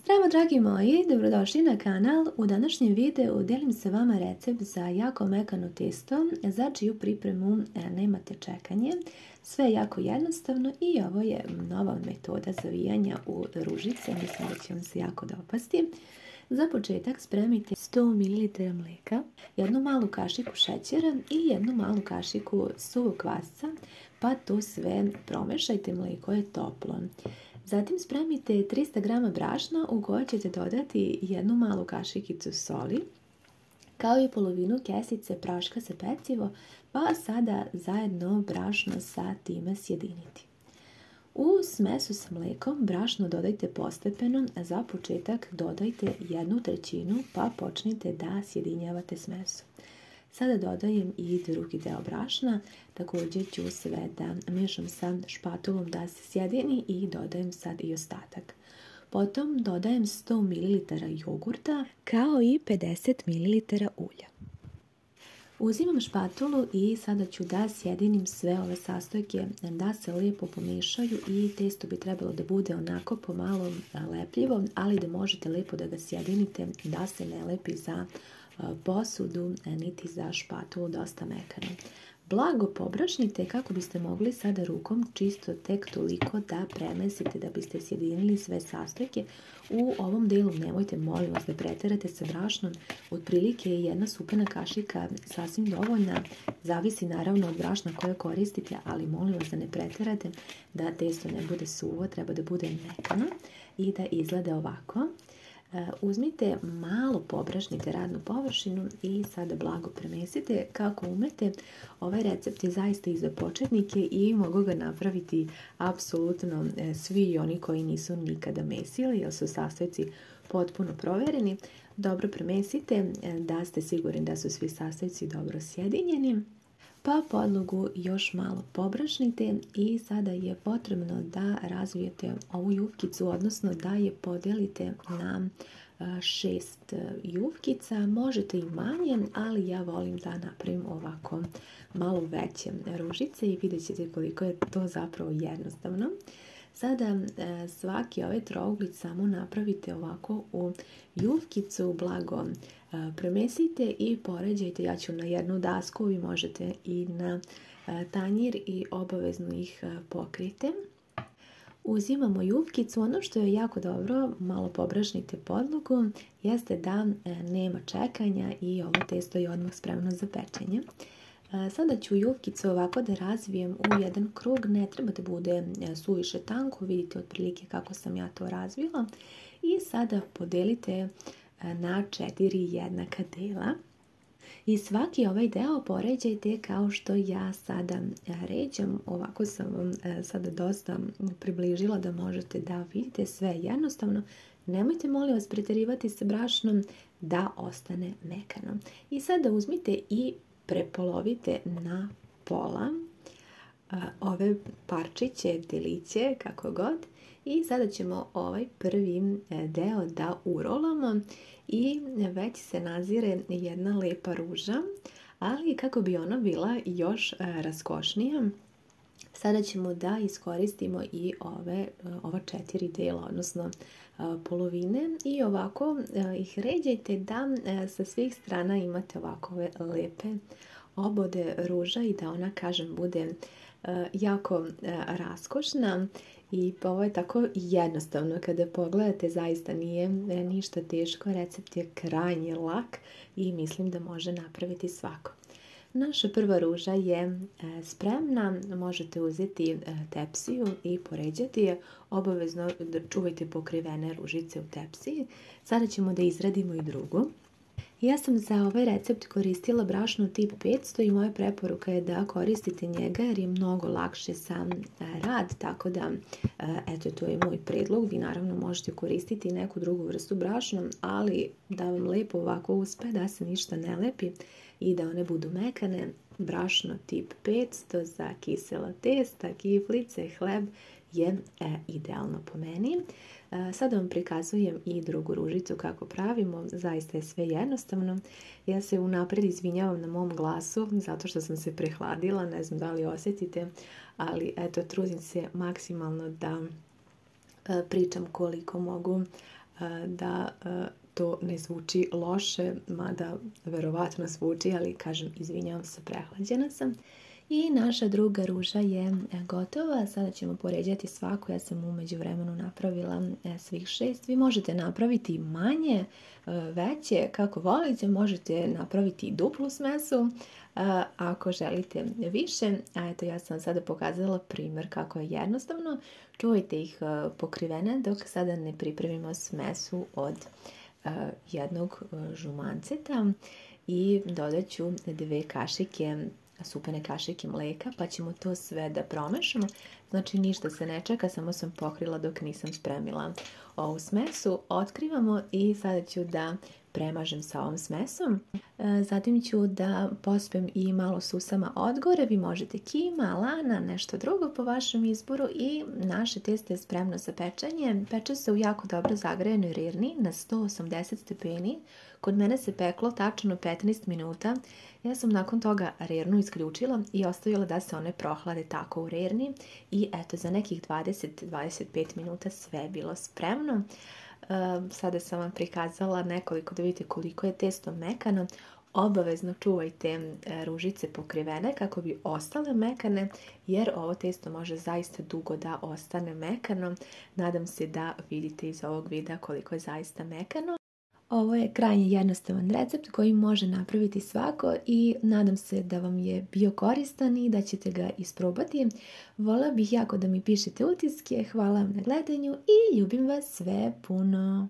Zdravo dragi moji, dobrodošli na kanal. U današnjem videu delim se vama recept za jako mekano testo za čiju pripremu nemate čekanje. Sve je jako jednostavno i ovo je nova metoda zavijanja u ružice, mislim da će vam se jako dopasti. Za početak spremite 100 ml mlijeka, jednu malu kašiku šećera i jednu malu kašiku suvog kvasca, pa to sve promešajte, mlijeko je toplo. Zatim spremite 300 g brašna u koje ćete dodati jednu malu kašikicu soli, kao i polovinu kesice praška za pecivo, pa sada zajedno brašno sa time sjediniti. U smesu sa mlijekom brašno dodajte postepeno, a za početak dodajte 1/3 pa počnite da sjedinjavate smesu. Sada dodajem i drugi deo brašna, također ću sve da miješam sa špatulom da se sjedini i dodajem sad i ostatak. Potom dodajem 100 ml jogurta kao i 50 ml ulja. Uzimam špatulu i sada ću da sjedinim sve ove sastojke da se lijepo pomiješaju i testo bi trebalo da bude onako pomalo lepljivo, ali da možete lijepo da ga sjedinite da se ne lepi za posudu niti za špatulu dosta mekano. Blago pobrašnite kako biste mogli sada rukom čisto tek toliko da premesite da biste sjedinili sve sastojke. U ovom delu nemojte molim vas da preterate sa brašnom, otprilike jedna supena kašika sasvim dovoljna, zavisi naravno od brašna koje koristite, ali molim vas da ne preterate, da testo ne bude suvo, treba da bude mekano i da izgleda ovako. Uzmite malo pobrašnite radnu površinu i sada blago premesite kako umete. Ovaj recept je zaista i za početnike i mogu ga napraviti apsolutno svi oni koji nisu nikada mesili jer su sastojci potpuno provjereni. Dobro premesite da ste sigurni da su svi sastojci dobro sjedinjeni. Pa podlogu još malo pobrašnite i sada je potrebno da razvijete ovu jufkicu, odnosno da je podijelite na 6 jufkica. Možete i manje, ali ja volim da napravim ovako malo veće ružice i vidjet ćete koliko je to zapravo jednostavno. Sada svaki ovaj trouglić samo napravite ovako u jufkicu, blago premesite i poređajte. Ja ću na jednu dasku, vi možete i na tanjir i obavezno ih pokrite. Uzimamo jufkicu, ono što je jako dobro, malo pobrašnite podlogu, jeste da nema čekanja i ovo testo je odmah spremno za pečenje. Sada ću jufkicu ovako da razvijem u jedan krug, ne treba da bude suviše tanko, vidite otprilike kako sam ja to razvila. I sada podelite na 4 jednaka dela. I svaki ovaj deo poređajte kao što ja sada ređam. Ovako sam vam sada dosta približila da možete da vidite sve jednostavno. Nemojte molim vas preterivati sa brašnom da ostane mekano. I sada uzmite i prepolovite na pola ove parčiće, deliće, kako god. I sada ćemo ovaj prvi deo da urolamo i već se nazire jedna lepa ruža, ali kako bi ona bila još raskošnija, sada ćemo da iskoristimo i ova 4 dela, odnosno polovine i ovako ih ređajte da sa svih strana imate ovakove lepe obode ruža i da ona, kažem, bude jako raskošna. I ovo je tako jednostavno, kada pogledate zaista nije ništa teško, recept je krajnje lak i mislim da može napraviti svako. Naša prva ruža je spremna, možete uzeti tepsiju i poređati je, obavezno da čuvajte pokrivene ružice u tepsiji. Sada ćemo da izradimo i drugu. Ja sam za ovaj recept koristila brašno tip 500 i moja preporuka je da koristite njega jer je mnogo lakše sam rad, tako da eto, to je moj predlog. Vi naravno možete koristiti neku drugu vrstu brašna, ali da vam lepo ovako uspe, da se ništa ne lepi i da one budu mekane, brašno tip 500 za kisela testa, kiflice, hleb je idealno po meni. Sada vam prikazujem i drugu ružicu kako pravimo, zaista je sve jednostavno. Ja se unaprijed izvinjavam na mom glasu zato što sam se prehladila, ne znam da li osjetite, ali eto, trudim se maksimalno da pričam koliko mogu da to ne zvuči loše, mada verovatno zvuči, ali kažem, izvinjavam se, prehlađena sam. I naša druga ruža je gotova. Sada ćemo poređati svaku. Ja sam u međuvremenu napravila svih 6. Vi možete napraviti manje, veće, kako volite. Možete napraviti duplu smesu ako želite više. A eto, ja sam sada pokazala primjer kako je jednostavno. Čuvajte ih pokrivene dok sada ne pripremimo smesu od jednog žumanceta i dodat ću 2 kašike supene kašike mlijeka, pa ćemo to sve da promešamo. Znači ništa se ne čeka, samo sam pokrila dok nisam spremila ovu smesu. Otkrivamo i sada ću da premažem sa ovom smesom. Zatim ću da pospem i malo susama odgore. Vi možete kima, lana, nešto drugo po vašem izboru i naše testo je spremno za pečenje. Peče se u jako dobro zagrejanoj rerni na 180 stepeni. Kod mene se peklo tačno 15 minuta. Ja sam nakon toga rernu isključila i ostavila da se one prohlade tako u rerni. I eto, za nekih 20-25 minuta sve je bilo spremno. Sada sam vam prikazala nekoliko da vidite koliko je testo mekano. Obavezno čuvajte ružice pokrivene kako bi ostale mekane, jer ovo testo može zaista dugo da ostane mekano. Nadam se da vidite iz ovog videa koliko je zaista mekano. Ovo je krajnje jednostavan recept koji može napraviti svako i nadam se da vam je bio koristan i da ćete ga isprobati. Voljela bih jako da mi pišete utiske, hvala vam na gledanju i ljubim vas sve puno.